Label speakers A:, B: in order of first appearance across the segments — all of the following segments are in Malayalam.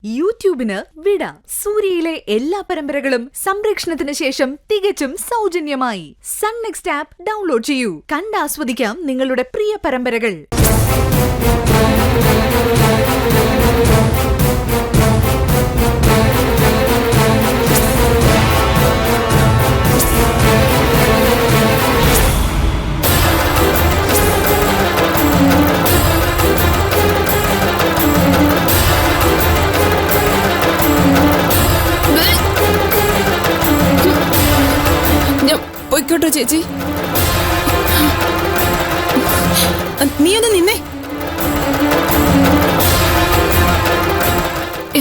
A: യൂട്യൂബിന് വിട. സൂര്യയിലെ എല്ലാ പരമ്പരകളും സംരക്ഷണത്തിന് ശേഷം തികച്ചും സൗജന്യമായി സൺ നെക്സ്റ്റ് ആപ്പ് ഡൗൺലോഡ് ചെയ്യൂ. കണ്ടാസ്വദിക്കാം നിങ്ങളുടെ പ്രിയ പരമ്പരകൾ.
B: കേട്ടോ ചേച്ചി, നീ ഒന്ന് നിന്നെ.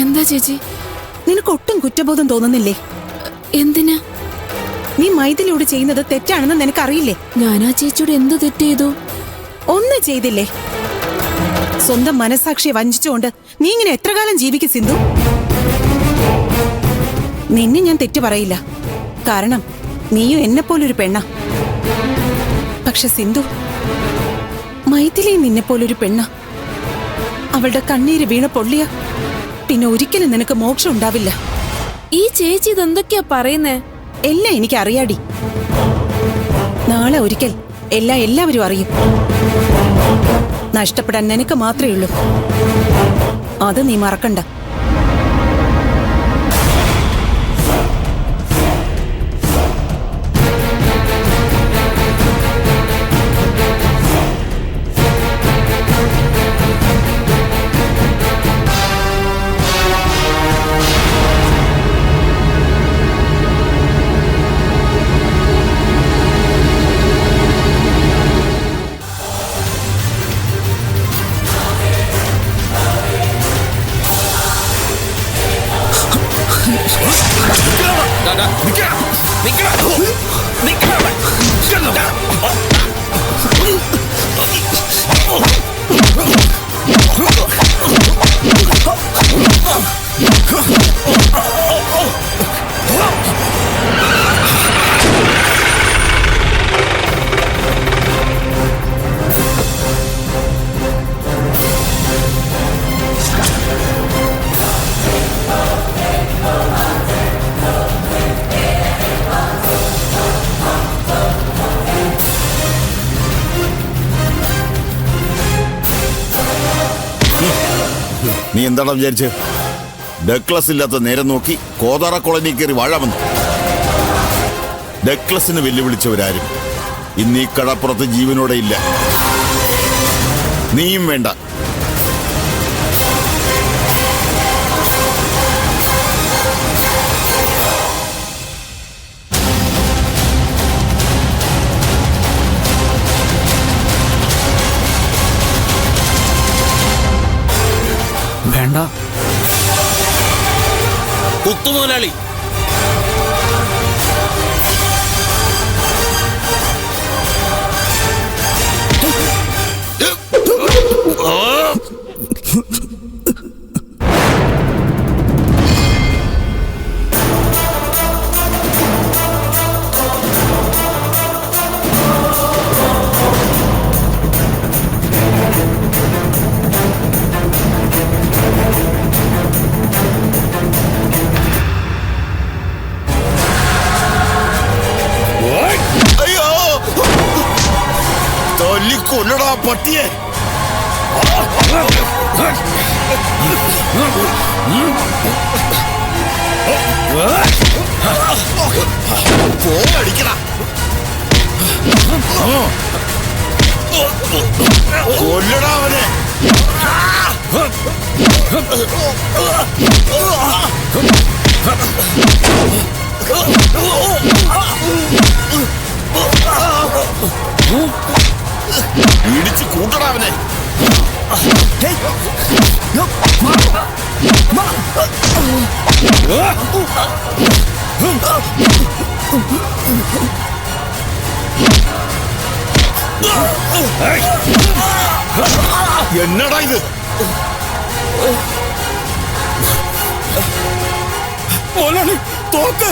B: എന്താ ചേച്ചി,
C: നിനക്ക് ഒട്ടും കുറ്റബോധം തോന്നുന്നില്ലേ?
B: എന്തിനാ?
C: നീ മൈഥിലിയോട് ചെയ്യുന്നത് തെറ്റാണെന്ന് നിനക്കറിയില്ലേ?
B: ഞാനാ ചേച്ചിയോട് എന്ത് തെറ്റ് ചെയ്തു?
C: ഒന്നും ചെയ്തില്ലേ. സ്വന്തം മനസാക്ഷിയെ വഞ്ചിച്ചുകൊണ്ട് നീ ഇങ്ങനെ എത്ര കാലം ജീവിക്കും സിന്ധു? നിന്നെ ഞാൻ തെറ്റു പറയില്ല, കാരണം നീയും എന്നെപ്പോലൊരു പെണ്ണ. പക്ഷെ സിന്ധു, മൈഥിലി നിന്നെപ്പോലൊരു പെണ്ണ. അവളുടെ കണ്ണീര് വീണ പൊള്ളിയ പിന്നെ ഒരിക്കലും നിനക്ക് മോക്ഷം ഉണ്ടാവില്ല.
B: ഈ ചേച്ചി ഇതെന്തൊക്കെയാ പറയുന്നേ?
C: എല്ലാം എനിക്ക് അറിയാടി. നാളെ ഒരിക്കൽ എല്ലാവരും അറിയും. നഷ്ടപ്പെടാൻ നിനക്ക് മാത്രമേ ഉള്ളൂ, അത് നീ മറക്കണ്ട.
D: നീ എന്താണ് വിചാരിച്ച്? ഡക്ലസ് ഇല്ലാത്ത നേരം നോക്കി കോതാറ കോളനി കയറി വാഴാമെന്ന്? ഡക്ലസിന് വെല്ലുവിളിച്ചവരാരും ഇന്ന് ഈ കടപ്പുറത്ത് ജീവനോടെ ഇല്ല. നീയും വേണ്ട.
E: വേണ്ട.
F: കുത്തുമുതലാളി,
D: കൊല്ലടാ പട്ടിയെ. പോടിക്കടാ, കൊല്ലടാ അവനെ. ഇടിച്ചു കൂട്ടടാ അവനെ. എന്നടാ ഇത്? മോലാളി തോക്ക്.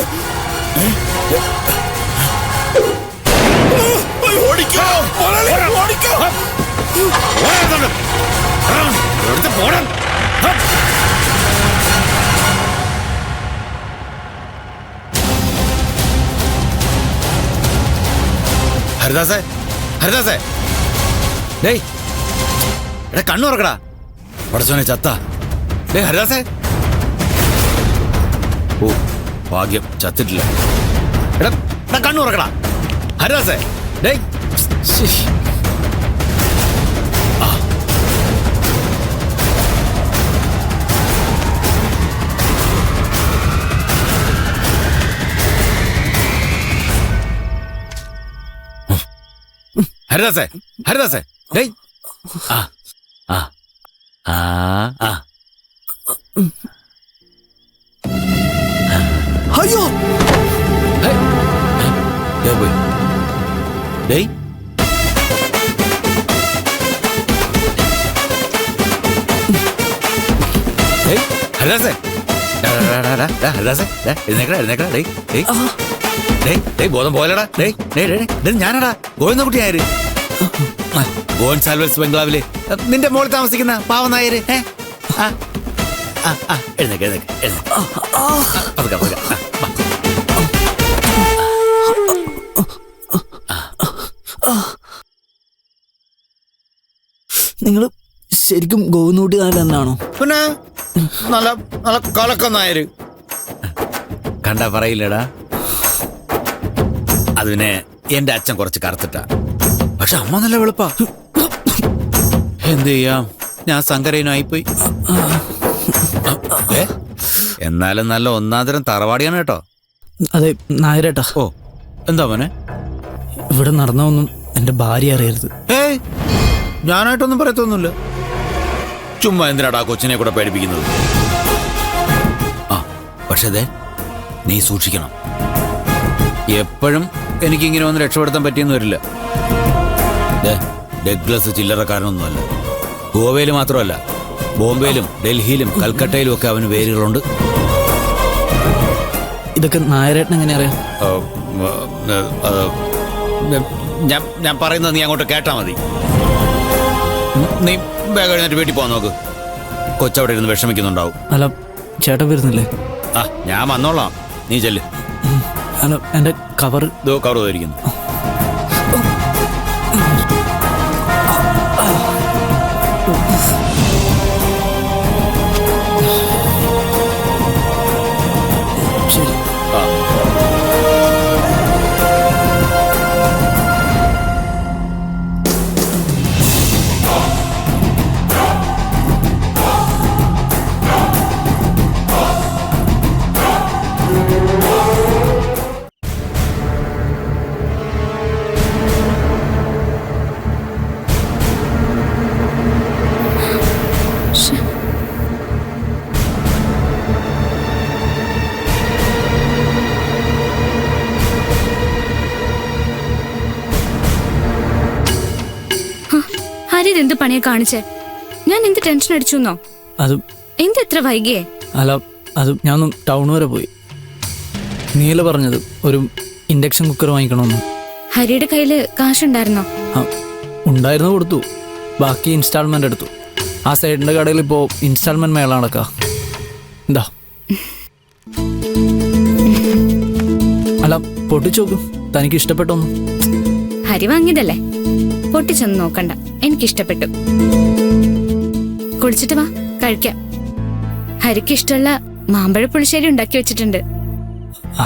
D: ഓടിക്കോ മോലാളി, ഓടിക്കോ. എടുത്ത് പോടാ.
F: ഹരിദാസേ, ഹരിദാസേ, ഡേയ് എടാ കണ്ണു തുറക്കടാ. പടച്ചോനെ ചത്ത. ഡേയ് ഹരിദാസേ. ഓ ഭാഗ്യം ചത്തിട്ടില്ല. എടാ എടാ കണ്ണു തുറക്കടാ ഹരിദാസേ. ഡേയ് ഹരിദാസേ, ഹരിദാസേ, ഡേയ് ആ ആ ആ ആ
E: അയ്യോ
F: പോയി. ഡേയ് ഹരിദാസേ, ഹരിദാസേ, എഴുന്നേക്കടാ എഴുന്നേക്കടാ. ഡേയ് ഡേയ് ഡേയ് ഡേയ് ബോധം പോലടാ. ഡേയ് ഡേയ് ഡേയ് ഡേയ് ഞാനടാ ഗോവിന്ദ കുട്ടിയാര്, ഗോവൻ സാൽവൽസ് ബംഗ്ലാവില് നിന്റെ മോളിൽ താമസിക്കുന്ന പാവം നായര്. എഴുന്നേക്ക് എഴുന്നേക്ക് എഴുന്നേക്ക്. പതുക്കെ പതുക്കെ.
E: നിങ്ങള് ശരിക്കും ഗോവിന്ദൂട്ടിക്കാരൻ തന്നെയാണോ?
F: പിന്നെ നല്ല നല്ല കലക്കം നായര്. കണ്ടാ പറയില്ലടാ. അതിനെ എന്റെ അച്ഛൻ കുറച്ച് കറുത്തിട്ടാ, പക്ഷെ അമ്മ നല്ല വെളുപ്പാ. എന്ത് ചെയ്യാം, ഞാൻ സങ്കരയിനായിപ്പോയി. എന്നാലും നല്ല ഒന്നാന്തരം തറവാടിയാണ് കേട്ടോ.
E: അതെ നായരേട്ടാ.
F: ഓ എന്താ മോനെ?
E: ഇവിടെ നടന്നൊന്നും എന്റെ ഭാര്യ അറിയരുത്.
F: ഏയ് ഞാനായിട്ടൊന്നും പറയത്തൊന്നുമില്ല. ചുമ്മാ എന്തിനാടാ കൊച്ചിനെ കൂടെ പേടിപ്പിക്കുന്നത്? ആ പക്ഷേ അതെ നീ സൂക്ഷിക്കണം. എപ്പോഴും എനിക്കിങ്ങനെ ഒന്ന് രക്ഷപ്പെടുത്താൻ പറ്റിയെന്ന് വരില്ല. ഡഗ്ലസ് ചില്ലറക്കാരനൊന്നുമല്ല. ഗോവയിൽ മാത്രമല്ല, ബോംബെയിലും ഡൽഹിയിലും കൽക്കട്ടയിലും ഒക്കെ അവന് വേരുകളുണ്ട്.
E: ഇതൊക്കെ നായരേട്ടൻ എങ്ങനെ അറിയാം?
F: ഞാൻ പറയുന്നത് നീ അങ്ങോട്ട് കേട്ടാ മതി. നീ വേഗം എഴുന്നേറ്റ് വീട്ടിൽ പോകാൻ നോക്ക്. കൊച്ചവിടെ ഇരുന്ന് വിഷമിക്കുന്നുണ്ടാവും.
E: അല്ല ചേട്ടൻ വരുന്നില്ലേ?
F: ആ ഞാൻ വന്നോളാം, നീ ചെല്ല്.
E: അല്ല എന്റെ കവർ
F: കവർ പോയിരിക്കുന്നു.
E: ശരി.
F: ആ
G: ഹരിത് പണിയെ കാണിച്ചേ? ഞാൻ എന്ത് ടെൻഷൻ അടിച്ചുന്നോ?
E: അത്
G: എന്തെത്ര വൈകിയേ?
E: അല്ല അത് ഞാനൊന്ന് ടൗൺ വരെ പോയി. നീല പറഞ്ഞത് ഒരു ഇൻഡക്ഷൻ കുക്കർ വാങ്ങിക്കണമെന്ന്.
G: ഹരിയുടെ കയ്യില് കാശുണ്ടായിരുന്നോ?
E: ആ ഉണ്ടായിരുന്നു, കൊടുത്തു. ബാക്കി ഇൻസ്റ്റാൾമെന്റ് എടുത്തു. ആ സൈഡിന്റെ കടയിൽ ഇപ്പോൾ ഇൻസ്റ്റാൾമെന്റ് മേള നടക്കാം. എന്താ അല്ല പൊട്ടിച്ചു നോക്കും, തനിക്ക് ഇഷ്ടപ്പെട്ടൊന്നും.
G: ഹരി വാങ്ങിയതല്ലേ, പൊട്ടിച്ചൊന്നും നോക്കണ്ട. എനിക്കിഷ്ടപ്പെട്ടു. കുളിച്ചിട്ട് വാ, കഴിക്കാം. ഹരിക്ക് ഇഷ്ടമുള്ള മാമ്പഴ പുളിശ്ശേരി ഉണ്ടാക്കി വെച്ചിട്ടുണ്ട്.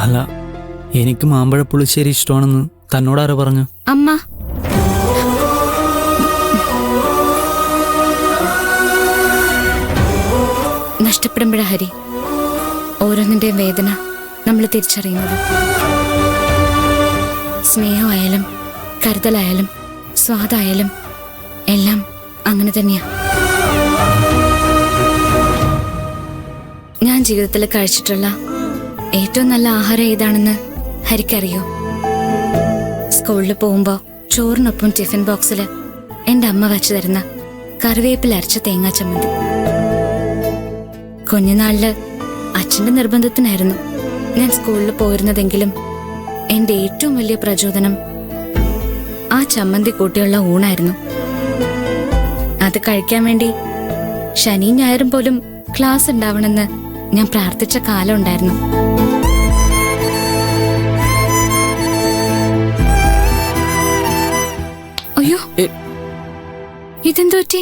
E: അല്ല എനിക്ക് മാമ്പഴ പുളിശ്ശേരി ഇഷ്ടമാണെന്ന് തന്നോടാരോ പറഞ്ഞു?
G: അമ്മ. നഷ്ടപ്പെടുമ്പോഴാ ഹരി ഓരോന്നിന്റെയും വേദന നമ്മൾ തിരിച്ചറിയുന്നത്. സ്നേഹമായാലും കരുതലായാലും സ്വാദായാലും എല്ലാം അങ്ങനെ തന്നെയാ. ഞാൻ ജീവിതത്തിൽ കഴിച്ചിട്ടുള്ള ഏറ്റവും നല്ല ആഹാരം ഏതാണെന്ന് ഹരിക്കറിയോ? സ്കൂളിൽ പോകുമ്പോ ചോറിനൊപ്പം ടിഫിൻ ബോക്സിൽ എന്റെ അമ്മ വച്ചു തരുന്ന കറിവേപ്പില അരച്ച തേങ്ങാ ചമ്മന്തി. കുഞ്ഞുനാളില് അച്ഛന്റെ നിർബന്ധത്തിനായിരുന്നു ഞാൻ സ്കൂളിൽ പോയിരുന്നതെങ്കിലും എന്റെ ഏറ്റവും വലിയ പ്രചോദനം ആ ചമ്മന്തി കൂട്ടിയുള്ള ഊണായിരുന്നു. അത് കഴിക്കാൻ വേണ്ടി ശനിയും ഞായറും പോലും ക്ലാസ് ഉണ്ടാവണമെന്ന് ഞാൻ പ്രാർത്ഥിച്ച കാലം ഉണ്ടായിരുന്നു. അയ്യോ ഇതെന്തു പറ്റി?